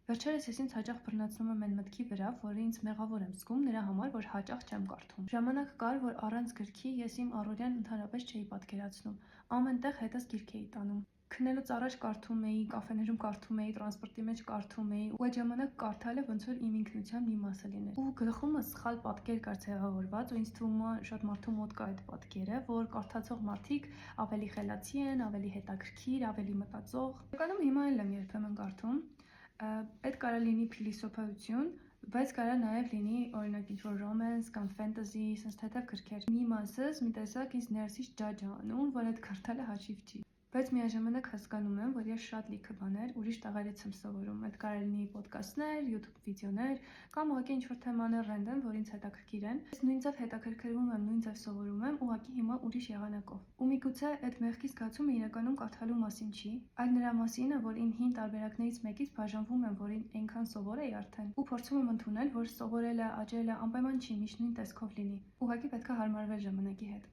Վերջերս ես ինձ հաճախ բռնացնում եմ այն մտքի վրա, որը ինձ մեղավոր եմ զգում նրա համար, որ հաճախ չեմ կարդում։ Ժամանակ կար, որ առանց գրքի ես իմ առօրյան ընդհանրապես չէի պատկերացնում։ Ամեն տեղ հետս գիրք էի տանում։ Քնելուց առաջ կարդում էի, կաֆեներում կարդում էի, տրանսպորտի մեջ կարդում էի, ու այդ ժամանակ կարդալը ոնց որ իմ ինքնության մի մասը լիներ։ Ու գլխումս սխալ պատկեր կար ցեղավորված, ու ինձ թվում է շատ մարդու մոտ կա այդ պատկերը, որ կարդացող մարդիկ ավելի խելացի են, ավելի հետաքրքիր, ավելի մտածող։ Իրականում հիմա էլ եմ երբեմն կարդում։ Այդ կարող լինի փիլիսոփայություն, բայց կարող նաև լինի օրինակ ինչ-որ ռոմանս կամ ֆենտեզի, sense թեթև գրքեր։ Մի մասս մի տեսակ ինձ ներսից ջաջ է անում, որ այդ կարդալը հաճիվ չի։ Բայց միաժամանակ հասկանում եմ, որ ես շատ լիքը բաներ ուրիշ տեղերից եմ սովորում։ Այդ կարող լինի ոդկասթներ, YouTube վիդեոներ կամ ուղղակի ինչ-որ թեմաներ ռենդոմ, որ ինձ հետաքրքիր են։ Ես նույն ձև հետաքրքրվում եմ, նույն ձև սովորում եմ, ուղղակի հիմա ուրիշ եղանակով։ Ու միգուցե այդ մեղքի զգացումը իրականում կարդալու մասին չի, այլ նրա մասին է, որ իմ հին տարբերակներից մեկից բաժանվում եմ, որին այնքան սովոր էի արդեն, ու փորձում եմ ընդունել, որ սովորելը, աճելը անպայման չի միշտ նույն տեսքով լինի։ Ուղղակի պետք է հարմարվել ժամանակի հետ։